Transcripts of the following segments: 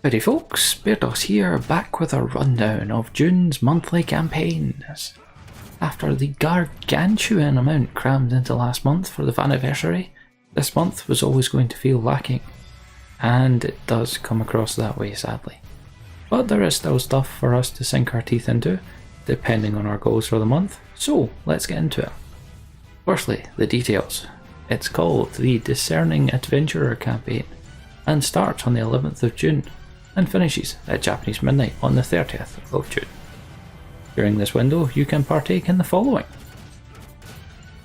Howdy folks, Bairdos here, back with a rundown of June's monthly campaigns. After the gargantuan amount crammed into last month for the anniversary, this month was always going to feel lacking. And it does come across that way, sadly. But there is still stuff for us to sink our teeth into, depending on our goals for the month, so let's get into it. Firstly, the details. It's called the Discerning Adventurer Campaign, and starts on the 11th of June, and finishes at Japanese midnight on the 30th of June. During this window, you can partake in the following.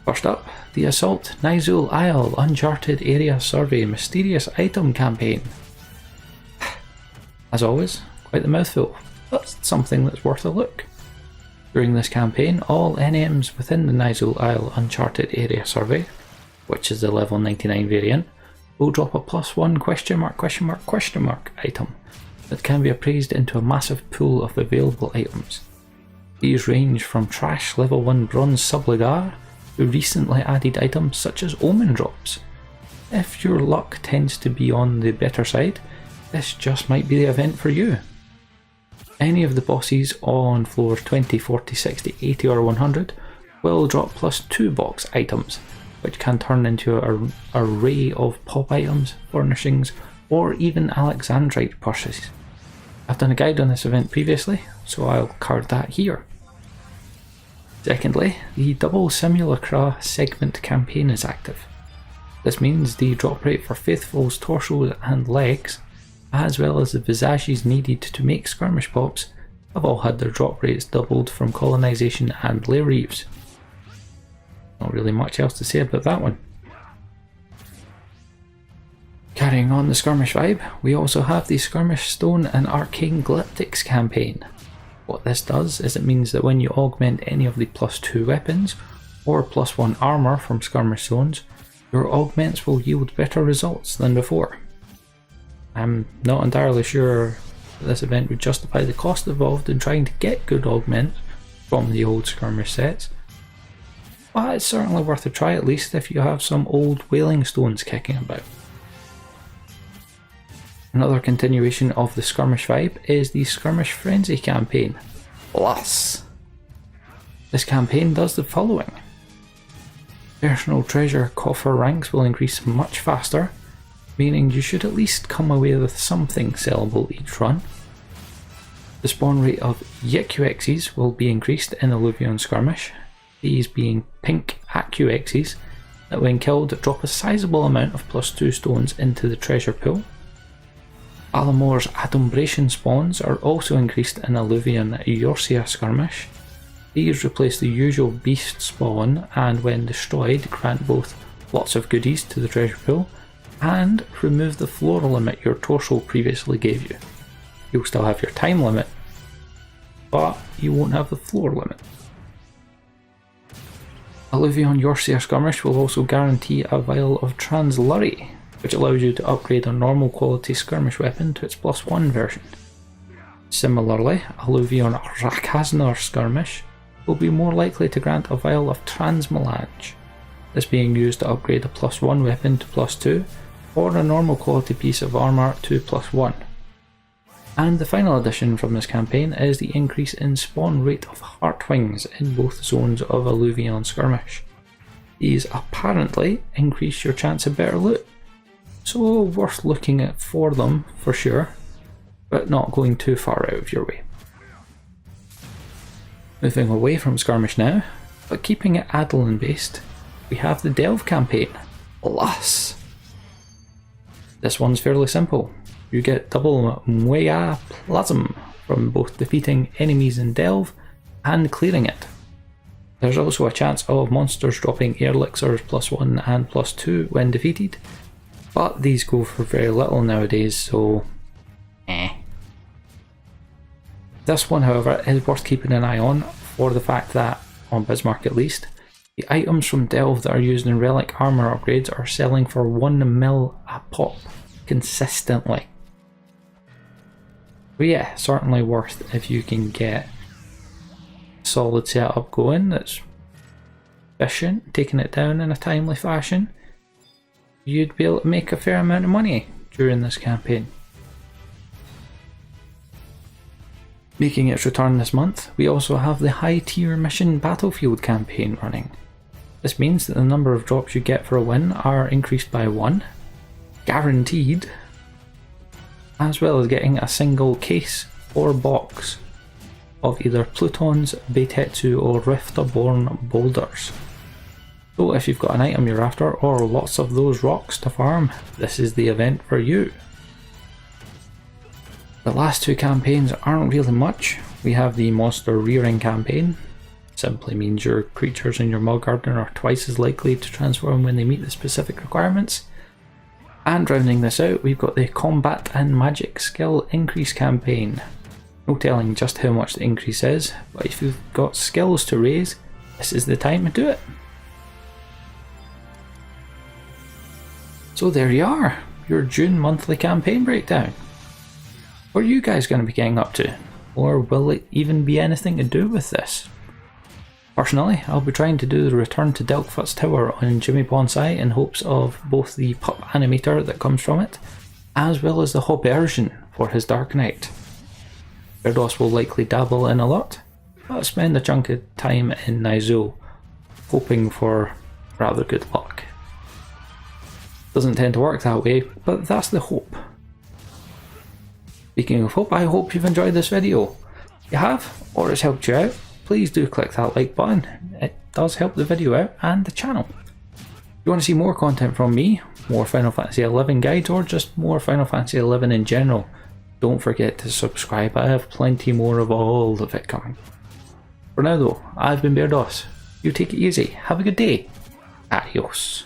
First up, the Assault Nizul Isle Uncharted Area Survey Mysterious Item Campaign. As always, quite the mouthful, but something that's worth a look. During this campaign, all NMs within the Nizul Isle Uncharted Area Survey, which is the level 99 variant, will drop a +1 ? Item that can be appraised into a massive pool of available items. These range from trash level 1 bronze subligar to recently added items such as omen drops. If your luck tends to be on the better side, this just might be the event for you. Any of the bosses on floors 20, 40, 60, 80 or 100 will drop +2 box items, which can turn into an array of pop items, furnishings, or even Alexandrite purses. I've done a guide on this event previously, so I'll card that here. Secondly, the Double Simulacra segment campaign is active. This means the drop rate for Faithful's torsos and legs, as well as the visages needed to make skirmish pops, have all had their drop rates doubled from colonization and lair reefs. Not really much else to say about that one. Carrying on the skirmish vibe, we also have the Skirmish Stone and Arcane Glyptics campaign. What this does is it means that when you augment any of the +2 weapons or +1 armour from skirmish zones, your augments will yield better results than before. I'm not entirely sure that this event would justify the cost involved in trying to get good augments from the old skirmish sets, but it's certainly worth a try at least if you have some old whaling stones kicking about. Another continuation of the skirmish vibe is the Skirmish Frenzy campaign. Plus, this campaign does the following. Personal treasure coffer ranks will increase much faster, meaning you should at least come away with something sellable each run. The spawn rate of YQXs will be increased in Alluvion Skirmish, these being pink AQXs that when killed drop a sizable amount of +2 stones into the treasure pool. Alamore's Adumbration spawns are also increased in Alluvion Eorsia Skirmish. These replace the usual beast spawn and when destroyed grant both lots of goodies to the treasure pool and remove the floor limit your torso previously gave you. You'll still have your time limit, but you won't have the floor limit. Alluvion Eorsia Skirmish will also guarantee a vial of Translurry, which allows you to upgrade a normal quality skirmish weapon to its +1 version. Similarly, Alluvion Rakaznar Skirmish will be more likely to grant a vial of Transmelange, this being used to upgrade a +1 weapon to +2, or a normal quality piece of armour to +1. And the final addition from this campaign is the increase in spawn rate of Heartwings in both zones of Alluvion Skirmish. These apparently increase your chance of better loot, so worth looking at for them for sure, but not going too far out of your way. Moving away from Skirmish now, but keeping it Adeline based, we have the Delve campaign. Plus, this one's fairly simple. You get double Mwea Plasm from both defeating enemies in Delve and clearing it. There's also a chance of monsters dropping air elixirs +1 and +2 when defeated, but these go for very little nowadays, so This one, however, is worth keeping an eye on for the fact that, on Bismarck at least, the items from Delve that are used in relic armour upgrades are selling for 1 mil a pop consistently. But yeah, certainly worth if you can get a solid setup going that's efficient, taking it down in a timely fashion. You'd be able to make a fair amount of money during this campaign. Making its return this month, we also have the High Tier Mission Battlefield campaign running. This means that the number of drops you get for a win are increased by 1, guaranteed, as well as getting a single case or box of either Plutons, Beitetsu or Rifta-born boulders. So if you've got an item you're after or lots of those rocks to farm, this is the event for you. The last two campaigns aren't really much. We have the Monster Rearing campaign. Simply means your creatures in your mug garden are twice as likely to transform when they meet the specific requirements. And rounding this out, we've got the Combat and Magic Skill Increase campaign. No telling just how much the increase is, but if you've got skills to raise, this is the time to do it. So there you are, your June monthly campaign breakdown. What are you guys going to be getting up to? Or will it even be anything to do with this? Personally, I'll be trying to do the Return to Delkfutt's Tower on Jimmy Bonsai in hopes of both the pup animator that comes from it, as well as the Hobversion for his Dark Knight. Bairdos will likely dabble in a lot, but spend a chunk of time in Naizo, hoping for rather good luck. Doesn't tend to work that way, but that's the hope. Speaking of hope, I hope you've enjoyed this video. If you have, or it's helped you out, please do click that like button. It does help the video out and the channel. If you want to see more content from me, more Final Fantasy XI guides, or just more Final Fantasy XI in general, don't forget to subscribe. I have plenty more of all of it coming. For now though, I've been Bairdos. You take it easy. Have a good day. Adios.